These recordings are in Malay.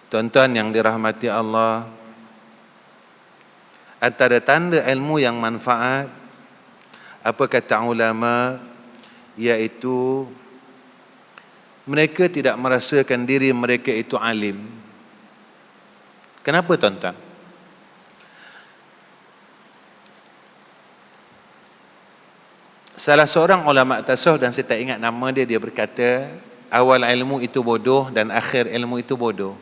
Tuan-tuan yang dirahmati Allah, antara tanda ilmu yang manfaat, apa kata ulama, iaitu mereka tidak merasakan diri mereka itu alim. Kenapa tuan-tuan? Salah seorang ulama tasawuf, dan saya tak ingat nama dia, dia berkata, awal ilmu itu bodoh dan akhir ilmu itu bodoh.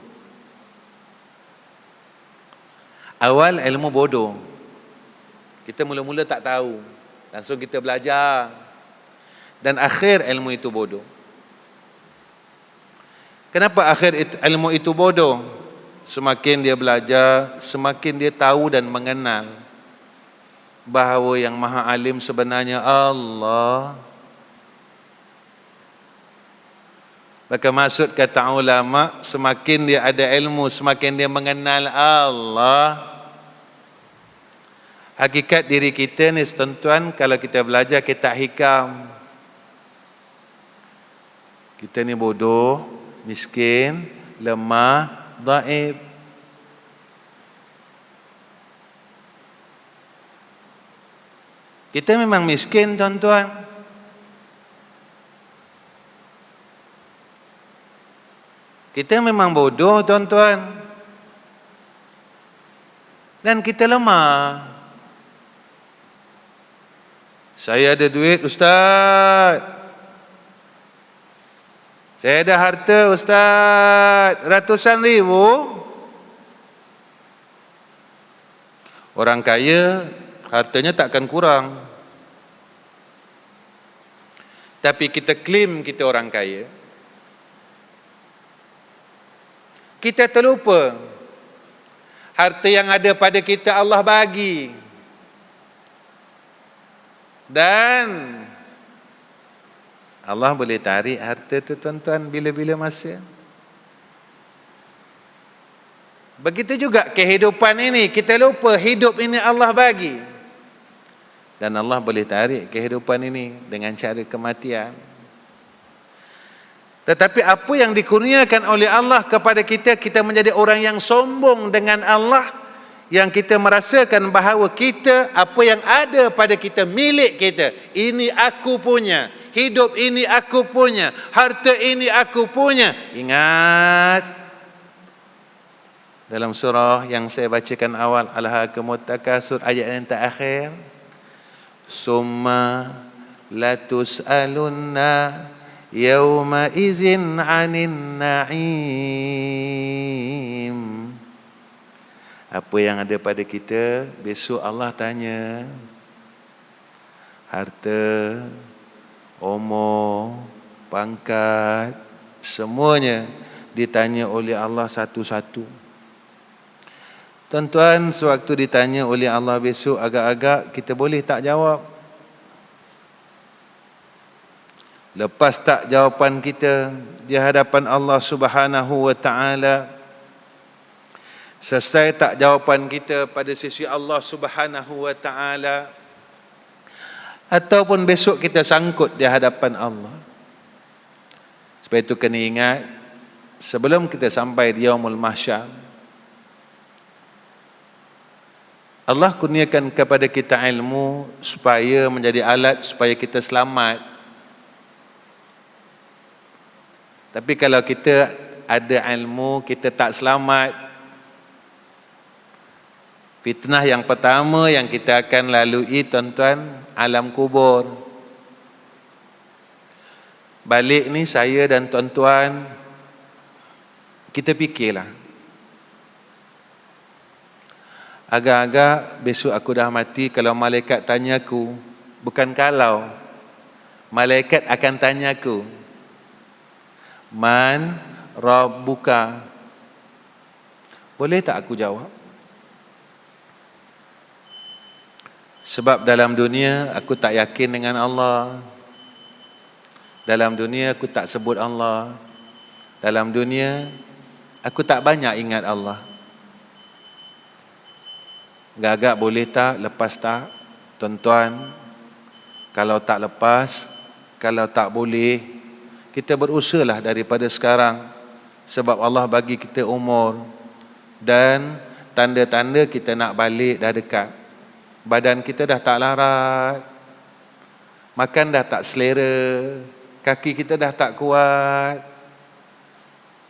Awal ilmu bodoh, kita mula-mula tak tahu, langsung kita belajar. Dan akhir ilmu itu bodoh. Kenapa akhir ilmu itu bodoh? Semakin dia belajar, semakin dia tahu dan mengenal bahawa yang maha alim sebenarnya Allah. Maka maksud kata ulama, semakin dia ada ilmu, semakin dia mengenal Allah. Hakikat diri kita ni tuan-tuan, kalau kita belajar kita hikam, kita ni bodoh, miskin, lemah, dhaif. Kita memang miskin tuan-tuan. Kita memang bodoh tuan-tuan. Dan kita lemah. Saya ada duit ustaz. Saya ada harta ustaz, ratusan ribu. Orang kaya hartanya takkan kurang. Tapi kita klaim kita orang kaya. Kita terlupa harta yang ada pada kita Allah bagi. Dan Allah boleh tarik harta tu tuan-tuan bila-bila masa. Begitu juga kehidupan ini, kita lupa hidup ini Allah bagi. Dan Allah boleh tarik kehidupan ini dengan cara kematian. Tetapi apa yang dikurniakan oleh Allah kepada kita, kita menjadi orang yang sombong dengan Allah, yang kita merasakan bahawa kita, apa yang ada pada kita, milik kita. Ini aku punya, hidup ini aku punya, harta ini aku punya. Ingat, dalam surah yang saya bacakan awal, Alhaakumut Takasur, ayat yang terakhir, summa latus'alunna yawma izin 'anin na'im. Apa yang ada pada kita, besok Allah tanya. Harta, umur, pangkat, semuanya ditanya oleh Allah satu-satu. Tuan-tuan, sewaktu ditanya oleh Allah besok, agak-agak kita boleh tak jawab. Lepas tak jawapan kita di hadapan Allah Subhanahu wa ta'ala, selesai tak jawapan kita pada sisi Allah Subhanahu wa ta'ala, ataupun besok kita sangkut di hadapan Allah. Sebab itu kena ingat, sebelum kita sampai di Yaumul Mahsyar, Allah kurniakan kepada kita ilmu supaya menjadi alat supaya kita selamat. Tapi kalau kita ada ilmu, kita tak selamat, fitnah yang pertama yang kita akan lalui tuan-tuan, alam kubur. Balik ni saya dan tuan-tuan, kita fikirlah, agak-agak besok aku dah mati, kalau malaikat tanya aku, bukan kalau, malaikat akan tanya aku, man rabbuka, boleh tak aku jawab? Sebab dalam dunia aku tak yakin dengan Allah. Dalam dunia aku tak sebut Allah. Dalam dunia aku tak banyak ingat Allah. Agak-agak boleh tak, lepas tak? Tuan-tuan, kalau tak lepas, kalau tak boleh, kita berusahalah daripada sekarang sebab Allah bagi kita umur, dan tanda-tanda kita nak balik dah dekat. Badan kita dah tak larat, makan dah tak selera, kaki kita dah tak kuat.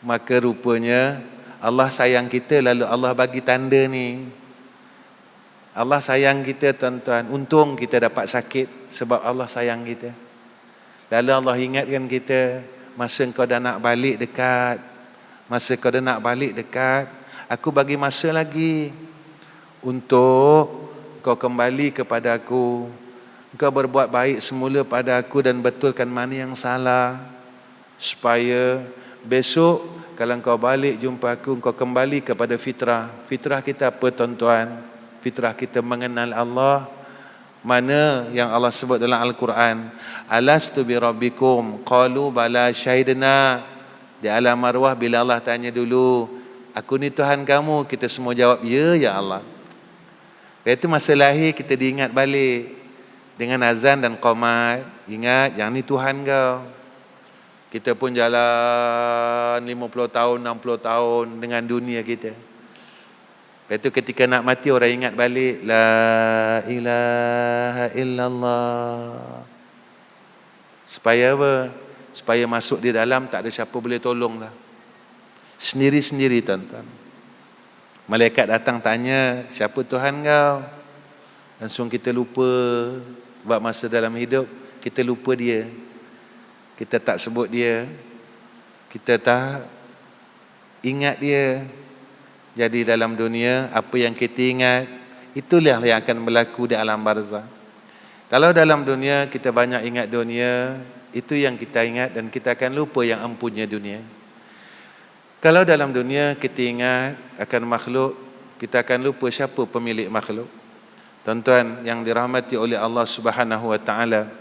Maka rupanya Allah sayang kita, lalu Allah bagi tanda ni. Allah sayang kita tuan-tuan. Untung kita dapat sakit sebab Allah sayang kita. Lalu Allah ingatkan kita, masa kau dah nak balik dekat, masa kau dah nak balik dekat, aku bagi masa lagi untuk kau kembali kepada aku. Kau berbuat baik semula pada aku dan betulkan mana yang salah, supaya besok kalau kau balik jumpa aku, kau kembali kepada fitrah. Fitrah kita apa tuan-tuan? Fitrah kita mengenal Allah. Mana yang Allah sebut dalam Al-Quran, alastu bi rabbikum qalu bala syahidna. Di alam arwah bila Allah tanya dulu, aku ni Tuhan kamu, kita semua jawab ya, ya Allah. Itu masa lahir kita diingat balik dengan azan dan qomat, ingat yang ni Tuhan kau. Kita pun jalan 50 tahun, 60 tahun dengan dunia kita. Lepas tu ketika nak mati, orang ingat balik, la ilaha illallah. Supaya apa? Supaya masuk di dalam tak ada siapa boleh tolong lah. Sendiri-sendiri tuan-tuan. Malaikat datang tanya, siapa Tuhan kau? Langsung kita lupa. Sebab masa dalam hidup kita lupa dia, kita tak sebut dia, kita tak ingat dia. Jadi dalam dunia, apa yang kita ingat, itulah yang akan berlaku di alam barzah. Kalau dalam dunia kita banyak ingat dunia, itu yang kita ingat dan kita akan lupa yang empunya dunia. Kalau dalam dunia kita ingat akan makhluk, kita akan lupa siapa pemilik makhluk. Tuan-tuan yang dirahmati oleh Allah Subhanahu wa taala,